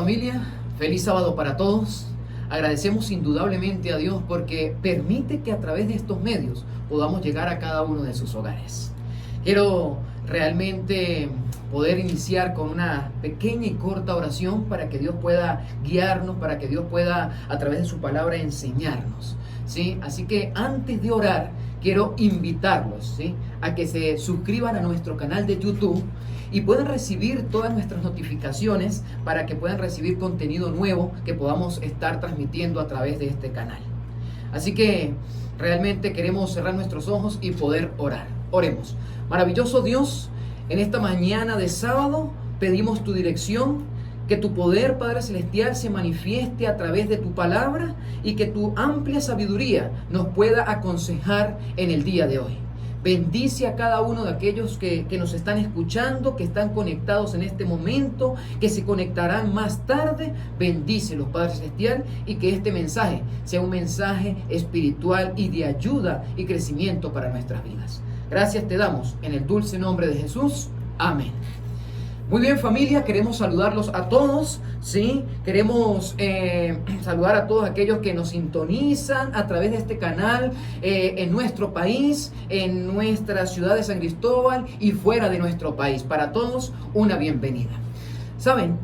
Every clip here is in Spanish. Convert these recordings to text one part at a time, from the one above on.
familia, feliz sábado para todos. Agradecemos indudablemente a Dios porque permite que a través de estos medios podamos llegar a cada uno de sus hogares. Quiero realmente poder iniciar con una pequeña y corta oración para que Dios pueda guiarnos, para que Dios pueda a través de su palabra enseñarnos, ¿sí? Así que antes de orar, quiero invitarlos, ¿sí?, a que se suscriban a nuestro canal de YouTube y puedan recibir todas nuestras notificaciones para que puedan recibir contenido nuevo que podamos estar transmitiendo a través de este canal. Así que realmente queremos cerrar nuestros ojos y poder orar. Oremos. Maravilloso Dios, en esta mañana de sábado pedimos tu dirección, que tu poder, Padre Celestial, se manifieste a través de tu palabra y que tu amplia sabiduría nos pueda aconsejar en el día de hoy. Bendice a cada uno de aquellos que nos están escuchando, que están conectados en este momento, que se conectarán más tarde. Bendícelos, Padre Celestial, y que este mensaje sea un mensaje espiritual y de ayuda y crecimiento para nuestras vidas. Gracias te damos en el dulce nombre de Jesús. Amén. Muy bien, familia, queremos saludarlos a todos, ¿sí? Queremos saludar a todos aquellos que nos sintonizan a través de este canal en nuestro país, en nuestra ciudad de San Cristóbal y fuera de nuestro país. Para todos, una bienvenida. ¿Saben?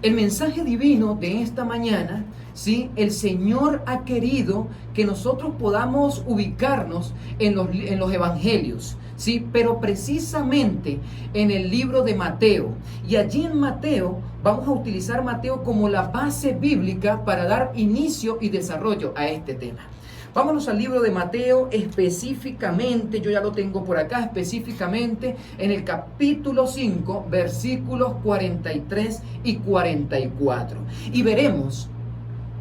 El mensaje divino de esta mañana, ¿sí? El Señor ha querido que nosotros podamos ubicarnos en los evangelios, ¿sí? Pero precisamente en el libro de Mateo. Y allí en Mateo vamos a utilizar Mateo como la base bíblica para dar inicio y desarrollo a este tema. Vámonos al libro de Mateo específicamente, yo ya lo tengo por acá, específicamente en el capítulo 5, versículos 43 y 44. Y veremos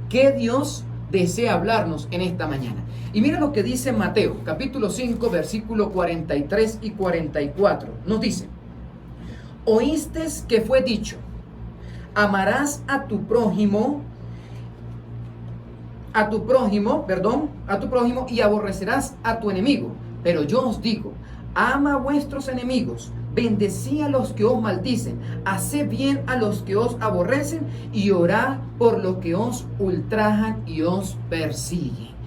qué Dios desea hablarnos en esta mañana. Y mira lo que dice Mateo, capítulo 5, versículo 43 y 44. Nos dice: oíste que fue dicho, amarás a tu prójimo y aborrecerás a tu enemigo. Pero yo os digo, ama a vuestros enemigos, bendecí a los que os maldicen, haced bien a los que os aborrecen y orad por los que os ultrajan y os persiguen.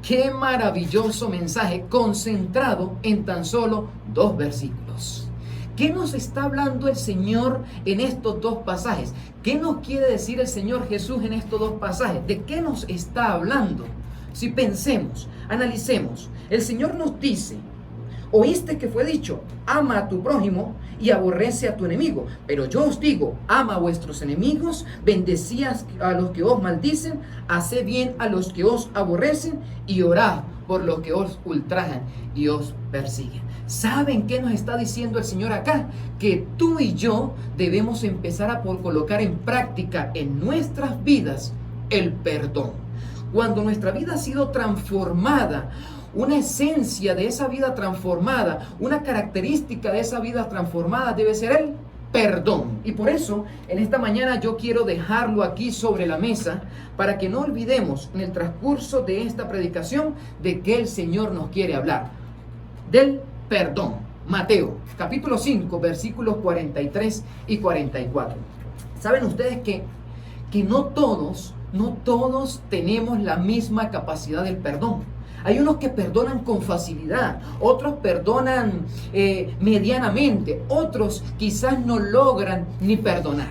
Qué maravilloso mensaje concentrado en tan solo 2 versículos. ¿Qué nos está hablando el Señor en estos 2 pasajes? ¿Qué nos quiere decir el Señor Jesús en estos 2 pasajes? ¿De qué nos está hablando? Si pensemos, analicemos, el Señor nos dice: oíste que fue dicho, ama a tu prójimo y aborrece a tu enemigo. Pero yo os digo, ama a vuestros enemigos, bendecí a los que os maldicen, haced bien a los que os aborrecen y orad por los que os ultrajan y os persiguen. ¿Saben qué nos está diciendo el Señor acá? Que tú y yo debemos empezar a colocar en práctica en nuestras vidas el perdón. Cuando nuestra vida ha sido transformada, una esencia de esa vida transformada, una característica de esa vida transformada debe ser el perdón. Y por eso, en esta mañana yo quiero dejarlo aquí sobre la mesa para que no olvidemos en el transcurso de esta predicación de que el Señor nos quiere hablar. Del perdón. Mateo, capítulo 5, versículos 43 y 44. ¿Saben ustedes que no todos tenemos la misma capacidad del perdón? Hay unos que perdonan con facilidad, otros perdonan medianamente, otros quizás no logran ni perdonar,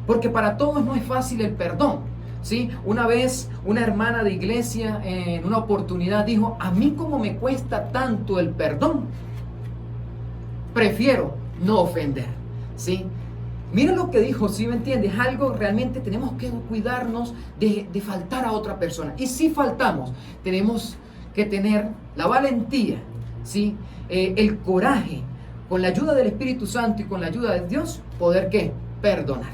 porque para todos no es fácil el perdón, ¿sí? Una vez una hermana de iglesia en una oportunidad dijo: a mí como me cuesta tanto el perdón, prefiero no ofender, ¿sí? Mira lo que dijo, ¿sí me entiendes? Algo realmente tenemos que cuidarnos de faltar a otra persona. Y si faltamos, tenemos que tener la valentía, ¿sí? El coraje, con la ayuda del Espíritu Santo y con la ayuda de Dios, poder ¿qué? Perdonar.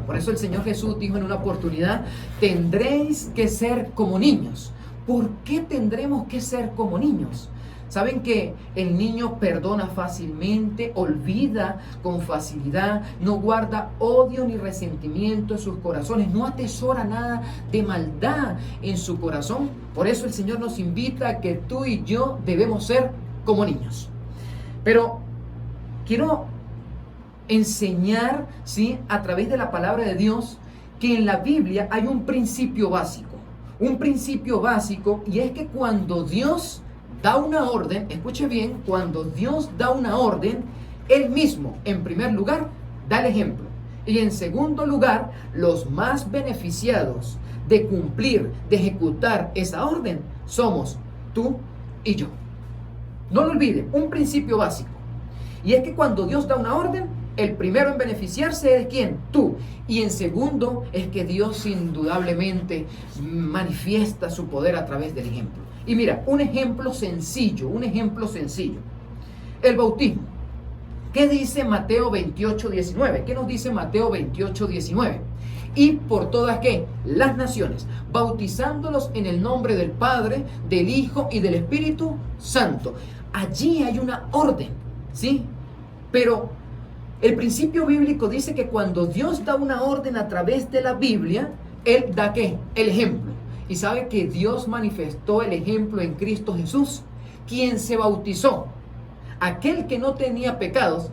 Por eso el Señor Jesús dijo en una oportunidad: tendréis que ser como niños. ¿Por qué tendremos que ser como niños? ¿Saben que el niño perdona fácilmente, olvida con facilidad, no guarda odio ni resentimiento en sus corazones, no atesora nada de maldad en su corazón? Por eso el Señor nos invita a que tú y yo debemos ser como niños. Pero quiero enseñar, ¿sí?, a través de la palabra de Dios, que en la Biblia hay un principio básico, y es que cuando Dios da una orden, escuche bien, cuando Dios da una orden, Él mismo, en primer lugar, da el ejemplo. Y en segundo lugar, los más beneficiados de cumplir, de ejecutar esa orden, somos tú y yo. No lo olviden, un principio básico. Y es que cuando Dios da una orden, el primero en beneficiarse es ¿quién? Tú. Y en segundo es que Dios indudablemente manifiesta su poder a través del ejemplo. Y mira, un ejemplo sencillo. El bautismo. ¿Qué dice Mateo 28:19? ¿Qué nos dice Mateo 28:19? Y por todas ¿qué? Las naciones, bautizándolos en el nombre del Padre, del Hijo y del Espíritu Santo. Allí hay una orden, ¿sí? Pero el principio bíblico dice que cuando Dios da una orden a través de la Biblia, Él da ¿qué? El ejemplo. Y sabe que Dios manifestó el ejemplo en Cristo Jesús, quien se bautizó. Aquel que no tenía pecados,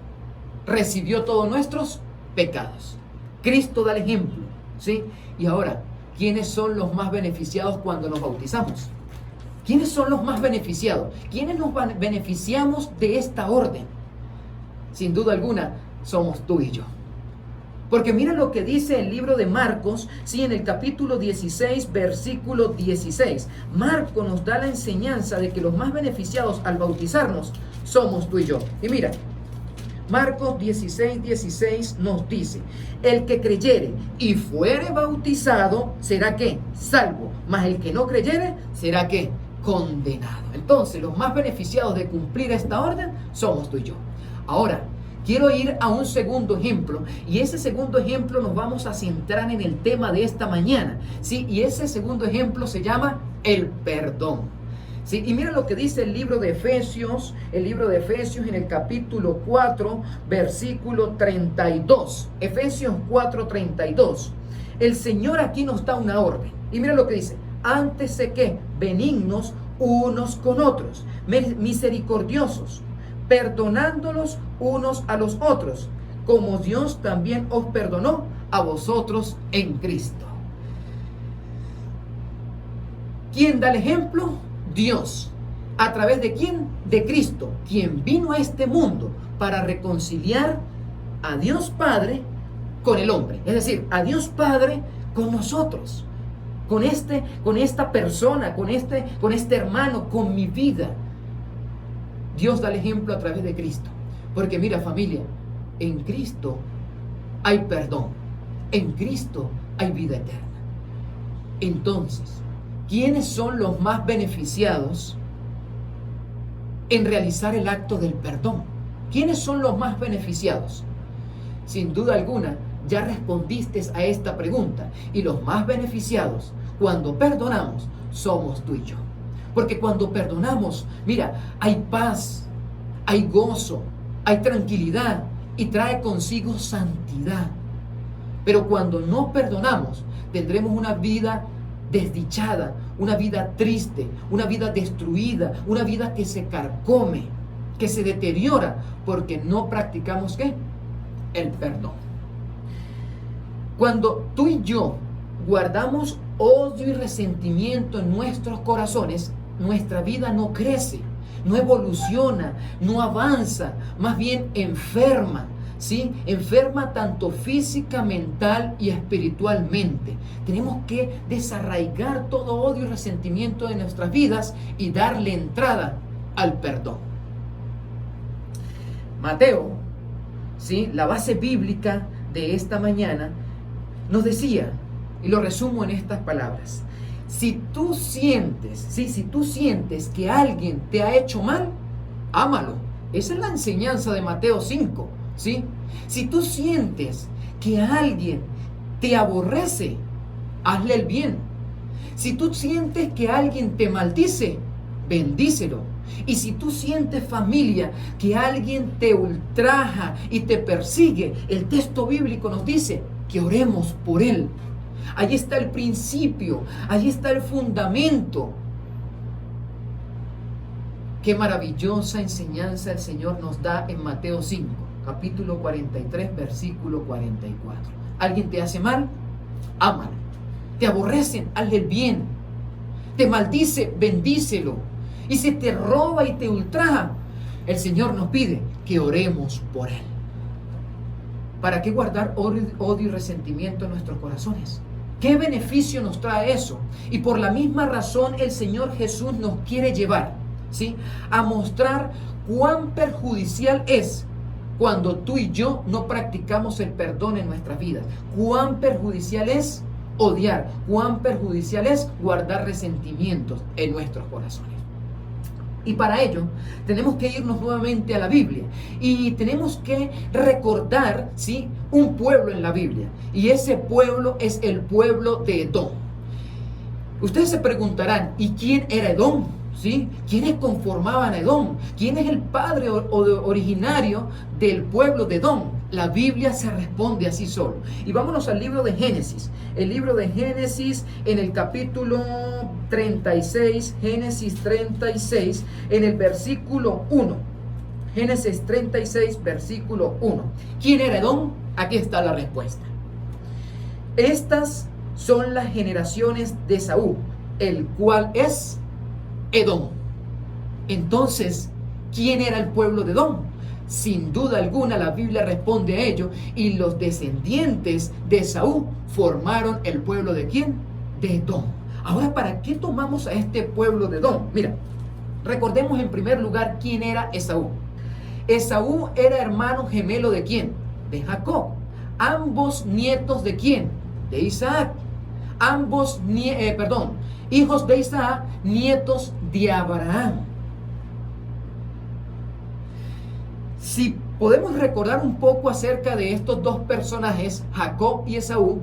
recibió todos nuestros pecados. Cristo da el ejemplo, ¿sí? Y ahora, ¿quiénes son los más beneficiados cuando nos bautizamos? ¿Quiénes son los más beneficiados? ¿Quiénes nos beneficiamos de esta orden? Sin duda alguna, somos tú y yo. Porque mira lo que dice el libro de Marcos, sí, en el capítulo 16, versículo 16. Marcos nos da la enseñanza de que los más beneficiados al bautizarnos somos tú y yo. Y mira, Marcos 16:16 nos dice: el que creyere y fuere bautizado será ¿qué? Salvo, mas el que no creyere será ¿qué? Condenado. Entonces, los más beneficiados de cumplir esta orden somos tú y yo. Ahora, quiero ir a un segundo ejemplo, y ese segundo ejemplo nos vamos a centrar en el tema de esta mañana, ¿sí? Y ese segundo ejemplo se llama el perdón, ¿sí? Y mira lo que dice el libro de Efesios en el capítulo 4, versículo 32. Efesios 4:32. El Señor aquí nos da una orden, y mira lo que dice: antes de que benignos unos con otros, misericordiosos, perdonándolos unos a los otros, como Dios también os perdonó a vosotros en Cristo. ¿Quién da el ejemplo? Dios. ¿A través de quién? De Cristo, quien vino a este mundo para reconciliar a Dios Padre con el hombre. Es decir, a Dios Padre con nosotros, con esta persona, con este hermano, con mi vida. Dios da el ejemplo a través de Cristo. Porque mira, familia, en Cristo hay perdón. En Cristo hay vida eterna. Entonces, ¿quiénes son los más beneficiados en realizar el acto del perdón? ¿Quiénes son los más beneficiados? Sin duda alguna, ya respondiste a esta pregunta. Y los más beneficiados, cuando perdonamos, somos tú y yo. Porque cuando perdonamos, mira, hay paz, hay gozo, hay tranquilidad y trae consigo santidad. Pero cuando no perdonamos, tendremos una vida desdichada, una vida triste, una vida destruida, una vida que se carcome, que se deteriora, porque no practicamos ¿qué? El perdón. Cuando tú y yo guardamos odio y resentimiento en nuestros corazones, nuestra vida no crece, no evoluciona, no avanza, más bien enferma, ¿sí? Enferma tanto física, mental y espiritualmente. Tenemos que desarraigar todo odio y resentimiento de nuestras vidas y darle entrada al perdón. Mateo, ¿sí? La base bíblica de esta mañana nos decía, y lo resumo en estas palabras: si tú sientes que alguien te ha hecho mal, ámalo. Esa es la enseñanza de Mateo 5, ¿sí? Si tú sientes que alguien te aborrece, hazle el bien. Si tú sientes que alguien te maldice, bendícelo. Y si tú sientes, familia, que alguien te ultraja y te persigue, el texto bíblico nos dice que oremos por él. Allí está el principio, allí está el fundamento. Qué maravillosa enseñanza el Señor nos da en Mateo 5, capítulo 43, versículo 44. ¿Alguien te hace mal? ámalo. Te aborrecen, hazle el bien. Te maldice, bendícelo. Y si te roba y te ultraja, el Señor nos pide que oremos por él. ¿Para qué guardar odio y resentimiento en nuestros corazones? ¿Qué beneficio nos trae eso? Y por la misma razón el Señor Jesús nos quiere llevar, ¿sí?, a mostrar cuán perjudicial es cuando tú y yo no practicamos el perdón en nuestras vidas. Cuán perjudicial es odiar, cuán perjudicial es guardar resentimientos en nuestros corazones. Y para ello tenemos que irnos nuevamente a la Biblia y tenemos que recordar, ¿sí?, un pueblo en la Biblia, y ese pueblo es el pueblo de Edom. Ustedes se preguntarán, ¿y quién era Edom? ¿Sí? ¿Quiénes conformaban a Edom? ¿Quién es el padre originario del pueblo de Edom? La Biblia se responde así solo. Y vámonos al libro de Génesis. El libro de Génesis en el capítulo 36, Génesis 36, en el versículo 1. Génesis 36, versículo 1. ¿Quién era Edom? Aquí está la respuesta. Estas son las generaciones de Esaú, el cual es Edom. Entonces, ¿quién era el pueblo de Edom? Sin duda alguna la Biblia responde a ello, y los descendientes de Esaú formaron el pueblo de ¿quién? De Edom. Ahora, ¿para qué tomamos a este pueblo de Edom? Mira, recordemos en primer lugar quién era Esaú. Esaú era hermano gemelo de ¿quién? De Jacob. Ambos nietos de ¿quién? De Isaac. Ambos, hijos de Isaac, nietos de Abraham. Si podemos recordar un poco acerca de estos dos personajes, Jacob y Esaú,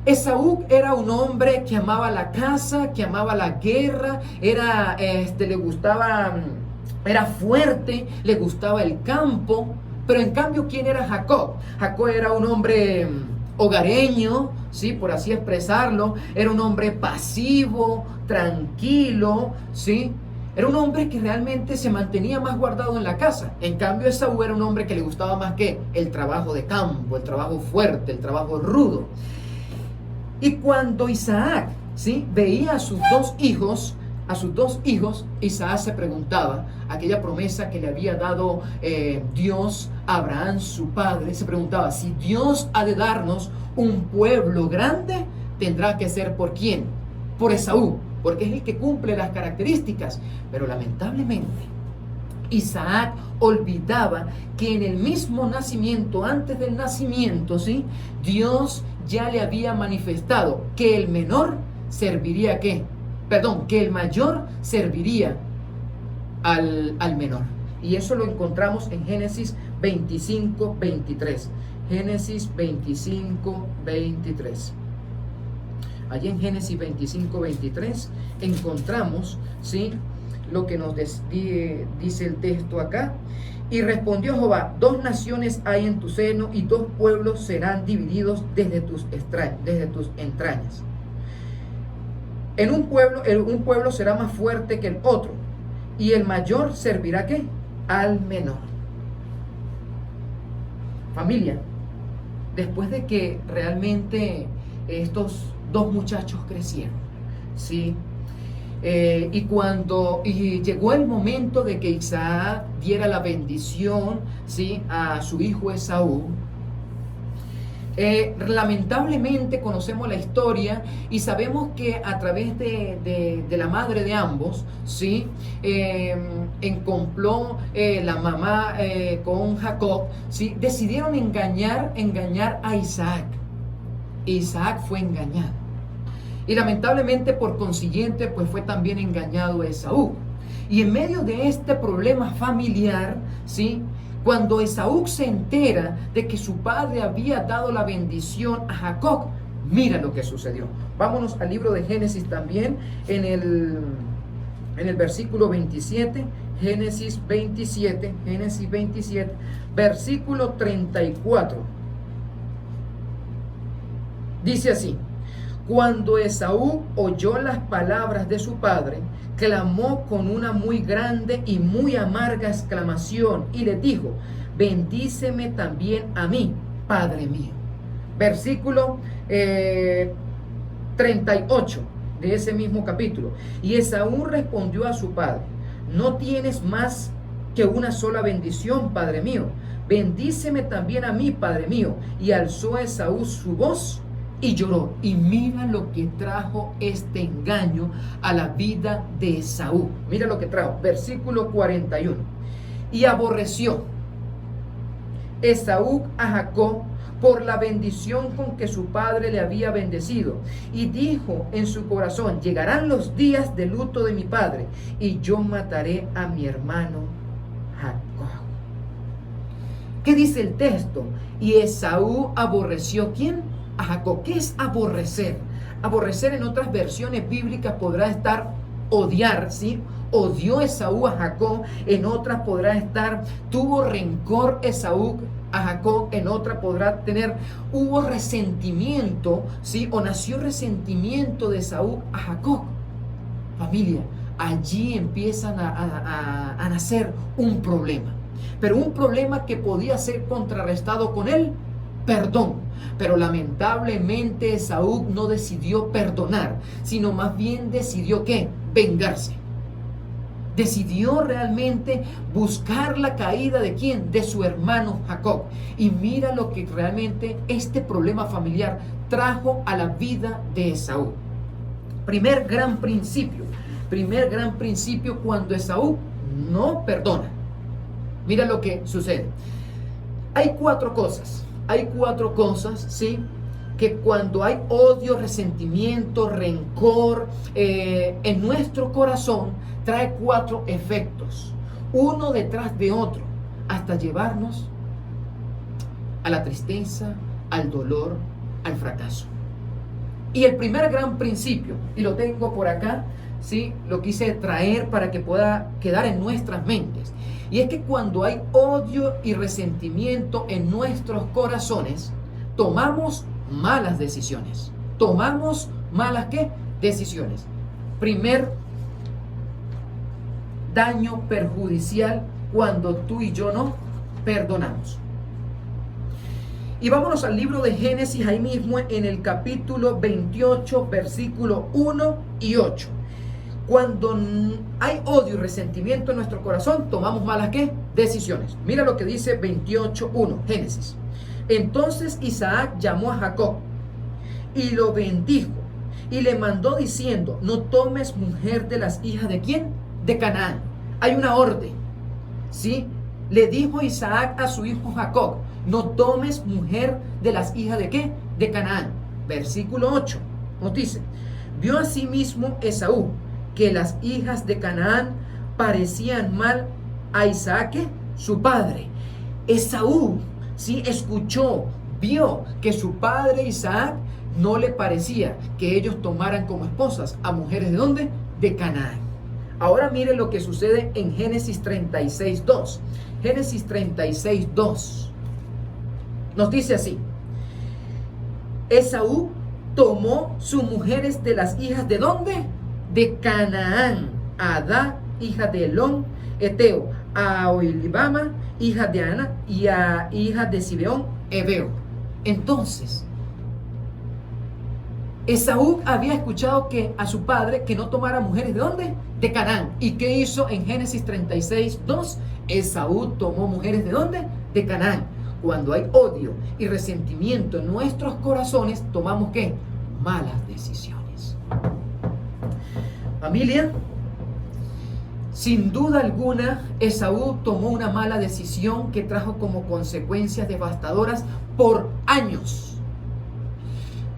Esaú era un hombre que amaba la caza, que amaba la guerra, le gustaba, era fuerte, le gustaba el campo. Pero en cambio, ¿quién era Jacob? Jacob era un hombre hogareño, ¿sí?, por así expresarlo. Era un hombre pasivo, tranquilo, ¿sí? Era un hombre que realmente se mantenía más guardado en la casa. En cambio, Esaú era un hombre que le gustaba más que el trabajo de campo, el trabajo fuerte, el trabajo rudo. Y cuando Isaac, ¿sí?, veía a sus dos hijos, Isaac se preguntaba, aquella promesa que le había dado Dios a Abraham, su padre, se preguntaba, si Dios ha de darnos un pueblo grande, tendrá que ser ¿por quién? Por Esaú, porque es el que cumple las características. Pero lamentablemente, Isaac olvidaba que en el mismo nacimiento, antes del nacimiento, ¿sí?, Dios ya le había manifestado que el menor serviría ¿a qué? Que el mayor serviría al menor. Y eso lo encontramos en Génesis 25, 23. Génesis 25, 23. Allí en Génesis 25, 23 encontramos, ¿sí?, lo que nos dice el texto acá. Y respondió Jehová, 2 naciones hay en tu seno, y 2 pueblos serán divididos desde tus entrañas. En un pueblo será más fuerte que el otro, y el mayor servirá ¿qué? Al menor. Familia, después de que realmente estos 2 muchachos crecieron, ¿sí?, y llegó el momento de que Isaac diera la bendición, ¿sí?, a su hijo Esaú. Lamentablemente conocemos la historia y sabemos que a través de la madre de ambos, ¿sí?, encompló la mamá con Jacob, ¿sí?, decidieron engañar a Isaac. Isaac fue engañado. Y lamentablemente, por consiguiente, pues fue también engañado Esaú. Y en medio de este problema familiar, ¿sí?, cuando Esaú se entera de que su padre había dado la bendición a Jacob, mira lo que sucedió. Vámonos al libro de Génesis también, en el versículo 27, Génesis 27, versículo 34. Dice así: cuando Esaú oyó las palabras de su padre, clamó con una muy grande y muy amarga exclamación y le dijo: bendíceme también a mí, padre mío. versículo 38 de ese mismo capítulo. Y Esaú respondió a su padre: no tienes más que una sola bendición, padre mío. Bendíceme también a mí, padre mío. Y alzó Esaú su voz y lloró. Y mira lo que trajo este engaño a la vida de Esaú. Mira lo que trajo. Versículo 41. Y aborreció Esaú a Jacob por la bendición con que su padre le había bendecido. Y dijo en su corazón: llegarán los días de luto de mi padre, y yo mataré a mi hermano Jacob. ¿Qué dice el texto? Y Esaú aborreció, ¿quién? A Jacob. ¿Qué es aborrecer? Aborrecer en otras versiones bíblicas podrá estar odiar, ¿sí? Odió Esaú a Jacob. En otras podrá estar, tuvo rencor Esaú a Jacob. En otra podrá tener, hubo resentimiento, ¿sí? O nació resentimiento de Esaú a Jacob. Familia, allí empiezan a nacer un problema. Pero un problema que podía ser contrarrestado con el perdón. Pero lamentablemente Esaú no decidió perdonar, sino más bien decidió ¿qué? Vengarse. Decidió realmente buscar la caída de ¿quién? De su hermano Jacob. Y mira lo que realmente este problema familiar trajo a la vida de Esaú. Primer gran principio cuando Esaú no perdona. Mira lo que sucede. Hay cuatro cosas, ¿sí? Que cuando hay odio, resentimiento, rencor en nuestro corazón, trae cuatro efectos, uno detrás de otro, hasta llevarnos a la tristeza, al dolor, al fracaso. Y el primer gran principio, y lo tengo por acá, ¿sí? Lo quise traer para que pueda quedar en nuestras mentes. Y es que cuando hay odio y resentimiento en nuestros corazones, tomamos malas decisiones. ¿Tomamos malas qué? Decisiones. Primer daño perjudicial cuando tú y yo no perdonamos. Y vámonos al libro de Génesis, ahí mismo en el capítulo 28, versículo 1 y 8. Cuando hay odio y resentimiento en nuestro corazón, tomamos malas ¿qué? Decisiones. Mira lo que dice 28:1, Génesis. Entonces Isaac llamó a Jacob y lo bendijo y le mandó diciendo: no tomes mujer de las hijas de ¿quién? De Canaán. Hay una orden, ¿sí? Le dijo Isaac a su hijo Jacob: no tomes mujer de las hijas de ¿qué? De Canaán. Versículo 8 nos dice: vio asimismo Esaú que las hijas de Canaán parecían mal a Isaac, su padre. Esaú, sí, escuchó, vio que su padre Isaac no le parecía que ellos tomaran como esposas a mujeres ¿de dónde? De Canaán. Ahora mire lo que sucede en Génesis 36:2. Génesis 36:2 nos dice así: Esaú tomó sus mujeres de las hijas ¿de dónde? De Canaán, a Adá, hija de Elón, Eteo, a Oholibama, hija de Ana, y a hija de Zibeón, Heveo. Entonces, Esaú había escuchado que a su padre que no tomara mujeres ¿de dónde? De Canaán. ¿Y qué hizo en Génesis 36:2? Esaú tomó mujeres ¿de dónde? De Canaán. Cuando hay odio y resentimiento en nuestros corazones, tomamos ¿qué? Malas decisiones. Familia, sin duda alguna, Esaú tomó una mala decisión que trajo como consecuencias devastadoras por años.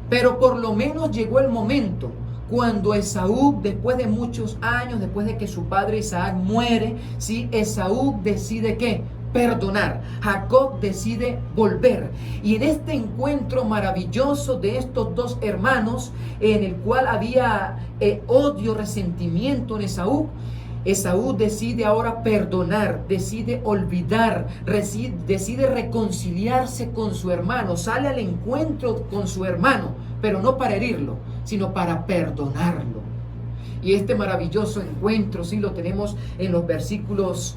Pero por lo menos llegó el momento cuando Esaú, después de muchos años, después de que su padre Isaac muere, ¿sí? Esaú decide ¿qué? Perdonar. Jacob decide volver. Y en este encuentro maravilloso de estos dos hermanos, en el cual había odio, resentimiento en Esaú, Esaú decide ahora perdonar, decide olvidar, decide reconciliarse con su hermano, sale al encuentro con su hermano, pero no para herirlo, sino para perdonarlo. Y este maravilloso encuentro, sí, lo tenemos en los versículos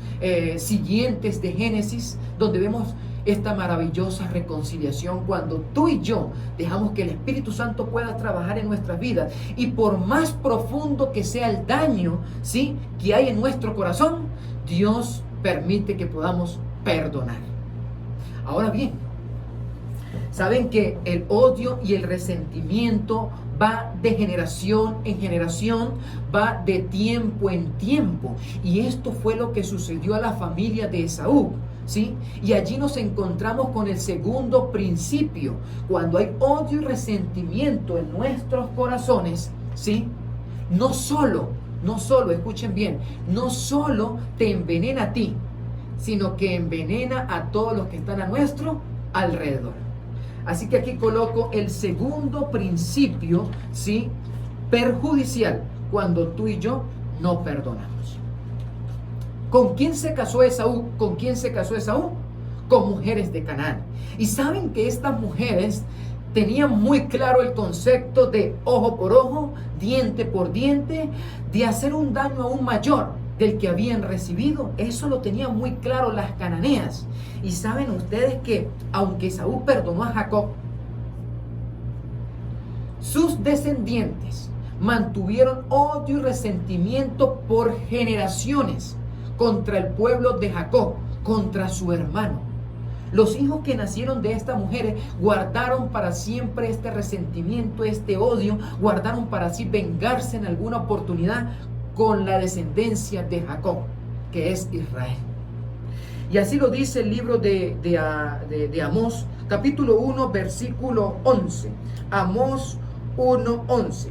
siguientes de Génesis, donde vemos esta maravillosa reconciliación cuando tú y yo dejamos que el Espíritu Santo pueda trabajar en nuestras vidas, y por más profundo que sea el daño, ¿sí?, que hay en nuestro corazón, Dios permite que podamos perdonar. Ahora bien, saben que el odio y el resentimiento va de generación en generación, va de tiempo en tiempo, y esto fue lo que sucedió a la familia de Esaú, ¿sí? Y allí nos encontramos con el segundo principio. Cuando hay odio y resentimiento en nuestros corazones, ¿sí?, no solo, escuchen bien, no solo te envenena a ti, sino que envenena a todos los que están a nuestro alrededor. Así que aquí coloco el segundo principio, ¿sí?, perjudicial cuando tú y yo no perdonamos. ¿Con quién se casó Esaú? ¿Con quién se casó Esaú? Con mujeres de Canaán. Y saben que estas mujeres tenían muy claro el concepto de ojo por ojo, diente por diente, de hacer un daño aún mayor del que habían recibido. Eso lo tenían muy claro las cananeas. Y saben ustedes que aunque Esaú perdonó a Jacob, sus descendientes mantuvieron odio y resentimiento por generaciones contra el pueblo de Jacob, contra su hermano. Los hijos que nacieron de estas mujeres guardaron para siempre este resentimiento, este odio, guardaron para sí vengarse en alguna oportunidad con la descendencia de Jacob, que es Israel. Y así lo dice el libro de Amós, capítulo 1, versículo 11. Amós 1:11.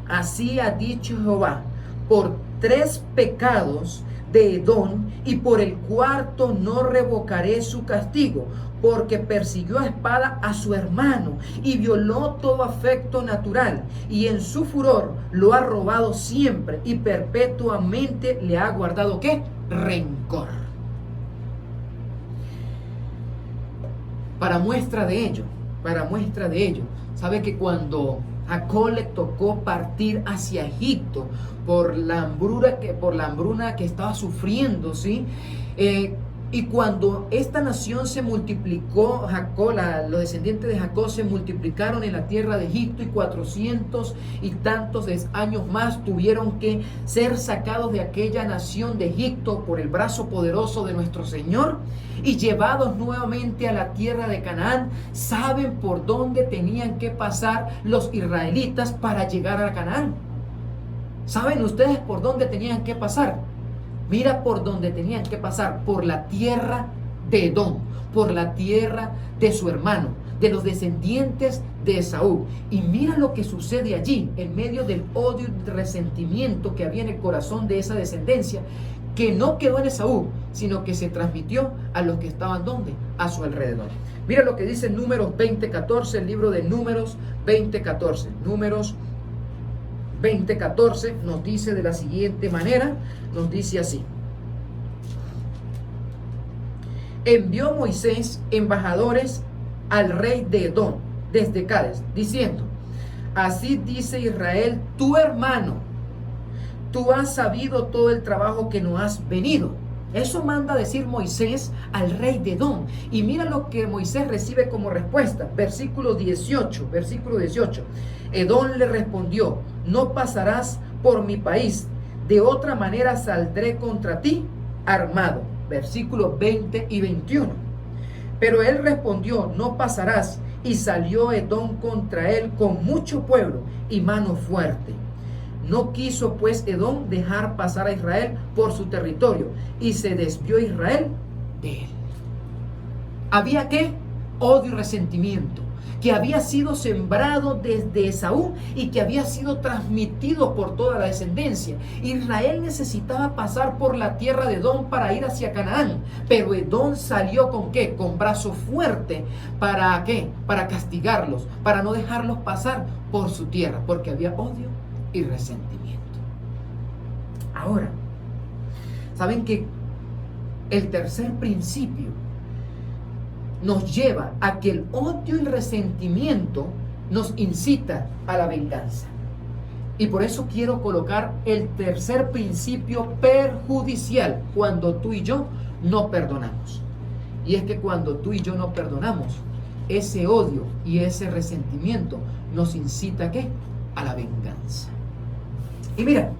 Así ha dicho Jehová: por 3 pecados de Edom, y por el 4 no revocaré su castigo, porque persiguió a espada a su hermano y violó todo afecto natural, y en su furor lo ha robado siempre, y perpetuamente le ha guardado ¿qué? Rencor. Para muestra de ello, sabe que cuando Jacob le tocó partir hacia Egipto por la hambruna que estaba sufriendo, ¿sí? Y cuando esta nación se multiplicó, los descendientes de Jacob se multiplicaron en la tierra de Egipto, y 400 y tantos años más tuvieron que ser sacados de aquella nación de Egipto por el brazo poderoso de nuestro Señor y llevados nuevamente a la tierra de Canaán. ¿Saben por dónde tenían que pasar los israelitas para llegar a Canaán? ¿Saben ustedes por dónde tenían que pasar? Mira por donde tenían que pasar: por la tierra de Edom, por la tierra de su hermano, de los descendientes de Esaú. Y mira lo que sucede allí, en medio del odio y resentimiento que había en el corazón de esa descendencia, que no quedó en Esaú, sino que se transmitió a los que estaban ¿dónde? A su alrededor. Mira lo que dice Números 20:14, el libro de Números 20:14. Números 20:14 nos dice de la siguiente manera, nos dice así: envió Moisés embajadores al rey de Edom desde Cádiz, diciendo: así dice Israel, tu hermano, tú has sabido todo el trabajo que nos has venido. Eso manda decir Moisés al rey de Edom. Y mira lo que Moisés recibe como respuesta. Versículo 18. Edom le respondió: no pasarás por mi país, de otra manera saldré contra ti armado. Versículos 20 y 21. Pero él respondió: no pasarás. Y salió Edom contra él con mucho pueblo y mano fuerte. No quiso pues Edom dejar pasar a Israel por su territorio, y se desvió Israel de él. ¿Había qué? Odio y resentimiento, que había sido sembrado desde Esaú y que había sido transmitido por toda la descendencia. Israel necesitaba pasar por la tierra de Edom para ir hacia Canaán, pero Edom salió ¿con qué? Con brazo fuerte. ¿Para qué? Para castigarlos, para no dejarlos pasar por su tierra, porque había odio y resentimiento. Ahora, ¿saben que el tercer principio nos lleva a que el odio y el resentimiento nos incita a la venganza? Y por eso quiero colocar el tercer principio perjudicial cuando tú y yo no perdonamos. Y es que cuando tú y yo no perdonamos, ese odio y ese resentimiento nos incita ¿a qué? A la venganza. Y mira,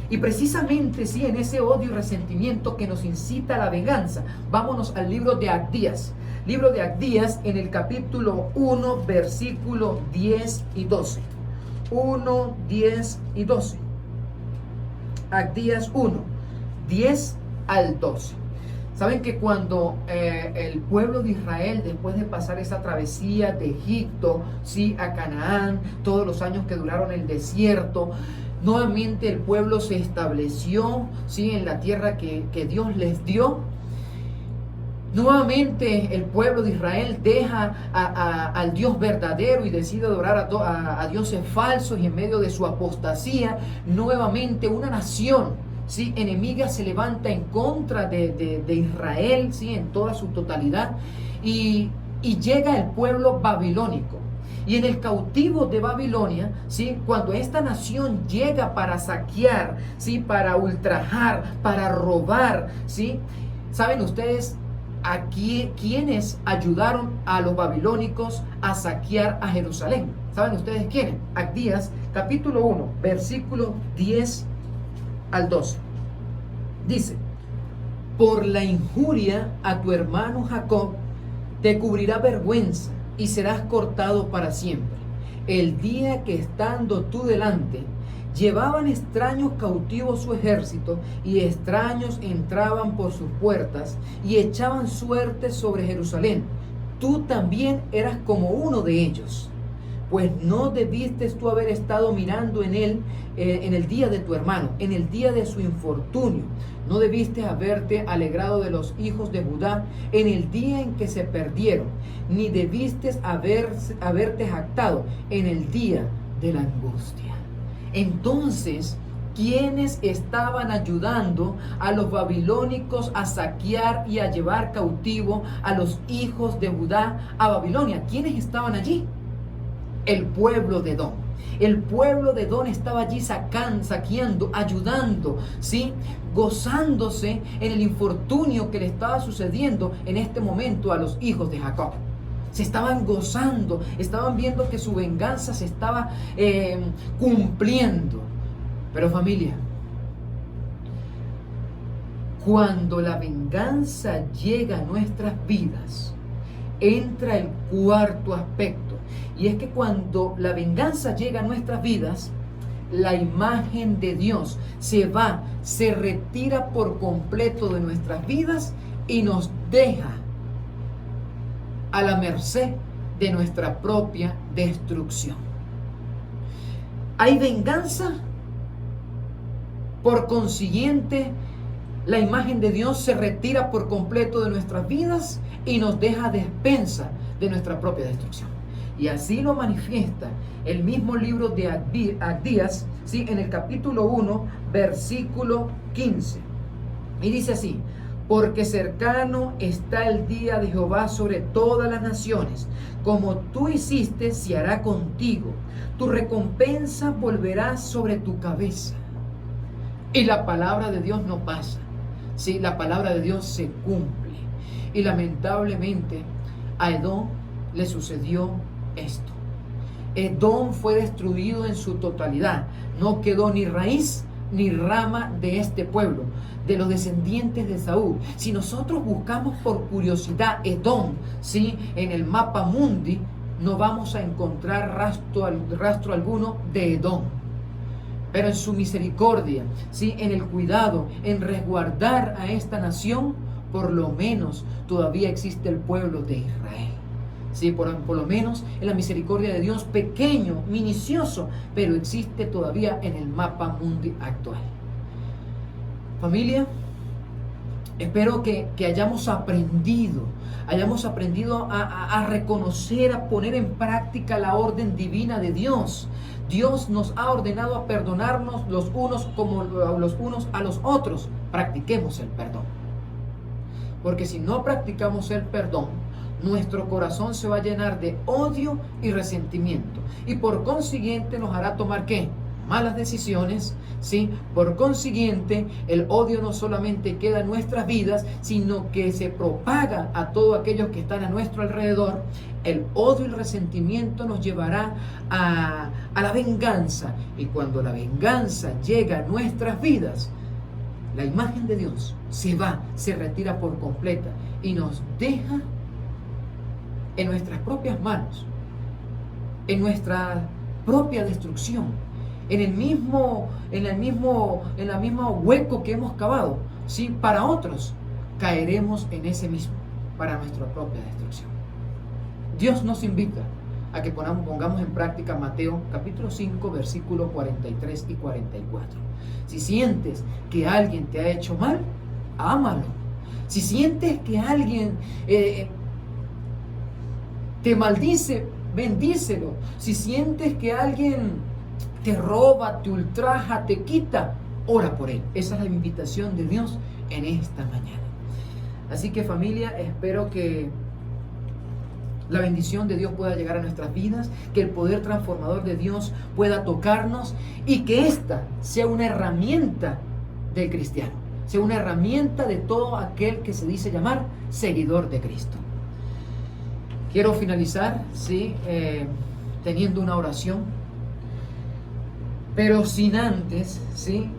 y precisamente sí, en ese odio y resentimiento que nos incita a la venganza, vámonos al libro de Abdías. Libro de Abdías en el capítulo 1, versículo 10 y 12. 1, 10 y 12. Abdías 1, 10 al 12. Saben que cuando el pueblo de Israel, después de pasar esa travesía de Egipto, sí, a Canaán, todos los años que duraron el desierto, nuevamente el pueblo se estableció, sí, en la tierra que Dios les dio. Nuevamente el pueblo de Israel deja al Dios verdadero y decide adorar a dioses falsos, y en medio de su apostasía, nuevamente una nación, ¿sí?, enemiga se levanta en contra de Israel, ¿sí?, en toda su totalidad, y llega el pueblo babilónico. Y en el cautivo de Babilonia, ¿sí?, cuando esta nación llega para saquear, ¿sí?, para ultrajar, para robar, ¿sí?, ¿saben ustedes aquí quiénes ayudaron a los babilónicos a saquear a Jerusalén? ¿Saben ustedes quiénes? Abdías, capítulo 1, versículo 10 al 12. Dice: por la injuria a tu hermano Jacob te cubrirá vergüenza y serás cortado para siempre. El día que estando tú delante, llevaban extraños cautivos su ejército, y extraños entraban por sus puertas y echaban suerte sobre Jerusalén. Tú también eras como uno de ellos, pues no debiste tú haber estado mirando en él en el día de tu hermano, en el día de su infortunio. No debiste haberte alegrado de los hijos de Judá en el día en que se perdieron, ni debiste haberte jactado en el día de la angustia. Entonces, ¿quiénes estaban ayudando a los babilónicos a saquear y a llevar cautivo a los hijos de Judá a Babilonia? ¿Quiénes estaban allí? El pueblo de Edom. El pueblo de Edom estaba allí saqueando, ayudando, ¿sí?, gozándose en el infortunio que le estaba sucediendo en este momento a los hijos de Jacob. Se estaban gozando, estaban viendo que su venganza se estaba cumpliendo. Pero familia, cuando la venganza llega a nuestras vidas, entra el cuarto aspecto, y es que cuando la venganza llega a nuestras vidas, la imagen de Dios se retira por completo de nuestras vidas y nos deja a la merced de nuestra propia destrucción. Hay venganza, por consiguiente, la imagen de Dios se retira por completo de nuestras vidas y nos deja a despensa de nuestra propia destrucción. Y así lo manifiesta el mismo libro de Abdías, ¿sí?, en el capítulo 1, versículo 15. Y dice así: porque cercano está el día de Jehová sobre todas las naciones. Como tú hiciste, se hará contigo. Tu recompensa volverá sobre tu cabeza. Y la palabra de Dios no pasa. Sí, la palabra de Dios se cumple. Y lamentablemente a Edom le sucedió esto. Edom fue destruido en su totalidad. No quedó ni raíz ni rama de este pueblo, de los descendientes de Saúl. Si nosotros buscamos por curiosidad Edom, ¿sí?, en el mapa mundi, no vamos a encontrar rastro alguno de Edom. Pero en su misericordia, ¿sí?, en el cuidado, en resguardar a esta nación, por lo menos todavía existe el pueblo de Israel. Sí, por lo menos en la misericordia de Dios, pequeño, minucioso, pero existe todavía en el mapa mundi actual. Familia, espero que hayamos aprendido a reconocer, a poner en práctica la orden divina de Dios. Dios nos ha ordenado a perdonarnos los unos como los unos a los otros. Practiquemos el perdón. Porque si no practicamos el perdón, nuestro corazón se va a llenar de odio y resentimiento. Y por consiguiente nos hará tomar ¿qué? malas decisiones, ¿sí? Por consiguiente, el odio no solamente queda en nuestras vidas, sino que se propaga a todos aquellos que están a nuestro alrededor. El odio y el resentimiento nos llevará a la venganza. Y cuando la venganza llega a nuestras vidas, la imagen de Dios se va, se retira por completa y nos deja en nuestras propias manos, en nuestra propia destrucción, en la misma hueco que hemos cavado, ¿sí? Para otros caeremos en ese mismo, para nuestra propia destrucción. Dios nos invita a que pongamos en práctica Mateo capítulo 5 versículos 43 y 44. Si sientes que alguien te ha hecho mal, ámalo. Si sientes que alguien te maldice, bendícelo. Si sientes que alguien te roba, te ultraja, te quita, ora por él. Esa es la invitación de Dios en esta mañana. Así que, familia, espero que la bendición de Dios pueda llegar a nuestras vidas, que el poder transformador de Dios pueda tocarnos y que esta sea una herramienta del cristiano, sea una herramienta de todo aquel que se dice llamar seguidor de Cristo. Quiero finalizar, ¿sí? Teniendo una oración, pero sin antes, ¿sí?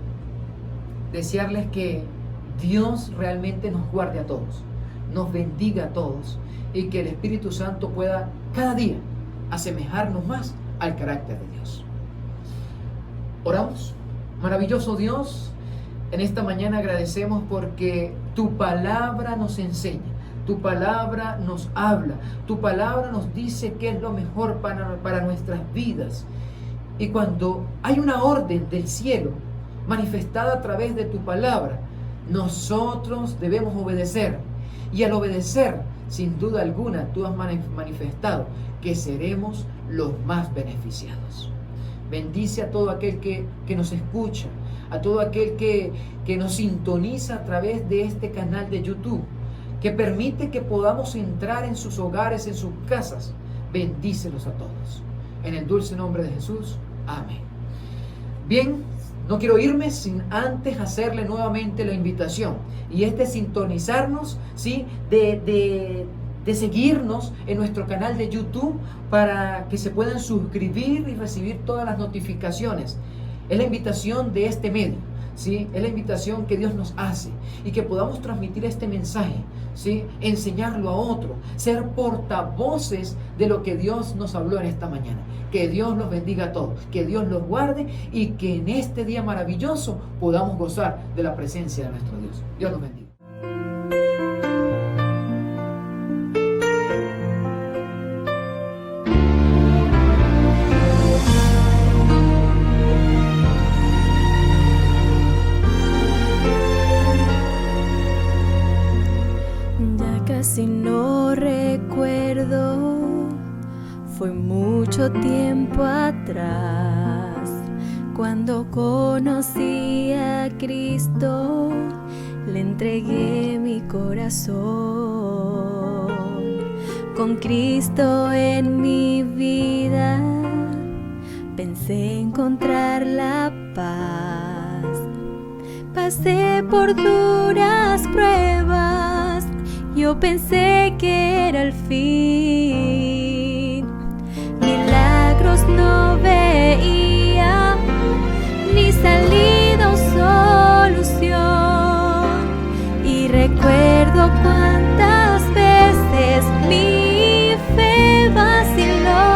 Desearles que Dios realmente nos guarde a todos, nos bendiga a todos y que el Espíritu Santo pueda cada día asemejarnos más al carácter de Dios. Oramos. Maravilloso Dios, en esta mañana agradecemos porque tu palabra nos enseña, tu palabra nos habla, tu palabra nos dice qué es lo mejor para nuestras vidas. Y cuando hay una orden del cielo manifestada a través de tu palabra, nosotros debemos obedecer. Y al obedecer, sin duda alguna, tú has manifestado que seremos los más beneficiados. Bendice a todo aquel que nos escucha, a todo aquel que nos sintoniza a través de este canal de YouTube, que permite que podamos entrar en sus hogares, en sus casas. Bendícelos a todos. En el dulce nombre de Jesús. Amén. Bien, no quiero irme sin antes hacerle nuevamente la invitación. Y es de sintonizarnos, ¿sí? De seguirnos en nuestro canal de YouTube para que se puedan suscribir y recibir todas las notificaciones. Es la invitación de este medio, ¿sí? Es la invitación que Dios nos hace y que podamos transmitir este mensaje, ¿sí? Enseñarlo a otro, ser portavoces de lo que Dios nos habló en esta mañana. Que Dios los bendiga a todos, que Dios los guarde y que en este día maravilloso podamos gozar de la presencia de nuestro Dios. Dios los bendiga. Casi no recuerdo, fue mucho tiempo atrás, cuando conocí a Cristo, le entregué mi corazón. Con Cristo en mi vida, pensé encontrar la paz. Pasé por duras pruebas, yo pensé que era el fin. Milagros no veía, ni salida o solución. Y recuerdo cuántas veces mi fe vaciló,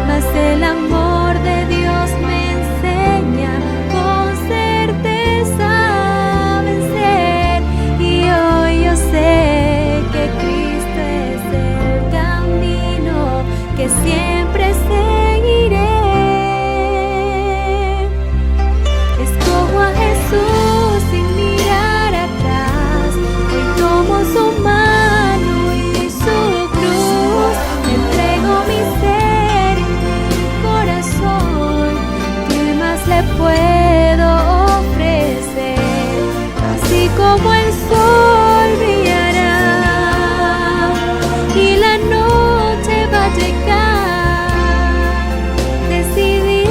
mas el amor de Dios me enseña con certeza a vencer. Y hoy yo sé que Cristo es el camino que siempre seguiré. Escojo a Jesús sin mirar atrás, hoy tomo su mano y su cruz, le entrego mi ser y mi corazón. ¿Qué más le puedo ofrecer? Así como el sol brillará y la noche va a llegar, decidí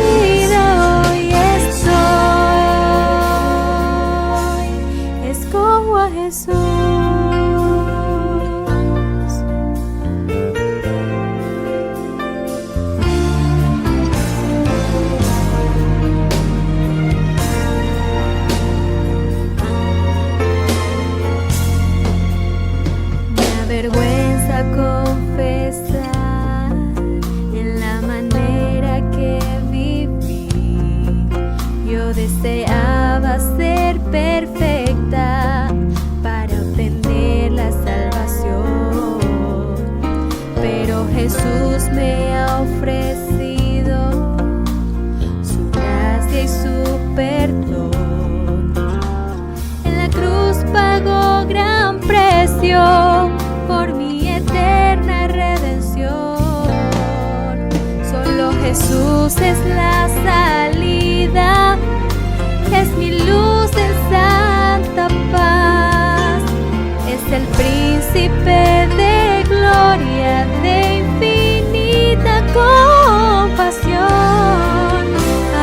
Jesús. Me avergüenza confesar en la manera que viví. Yo deseaba ser perfecta para obtener la salvación, pero Jesús me ha ofrecido su gracia y su perdón. En la cruz pagó gran precio por mi eterna redención. Solo Jesús es la salida, es mi luz en santa paz, es el príncipe de gloria, de infinita compasión.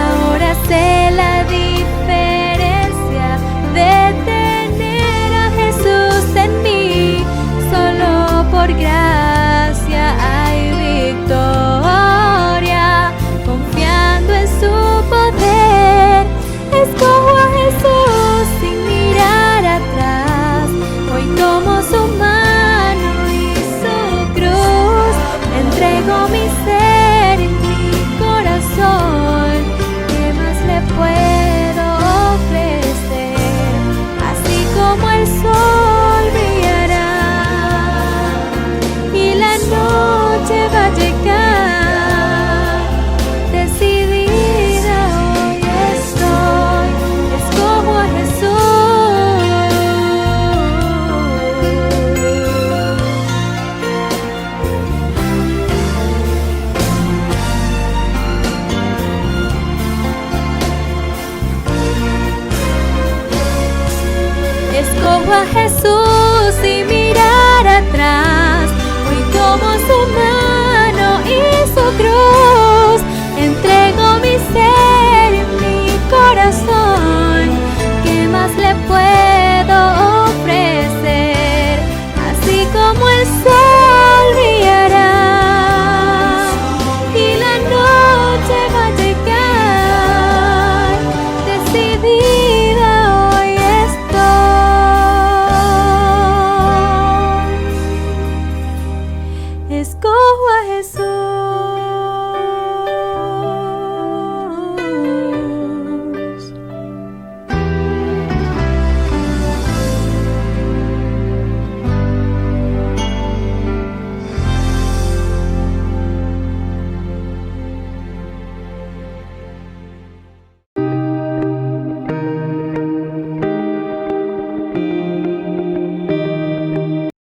Ahora sé la diferencia de tener a Jesús en mí. Solo por gracia hay victoria, confiando en su poder. Escojo a Jesús sin mirar atrás. Hoy tomo su mano y su cruz. Entrego mi ser y mi corazón. ¿Qué más le puedo ofrecer? Así como el sol brillará y la noche va a llegar, decidida hoy estoy. Escojo a Jesús sin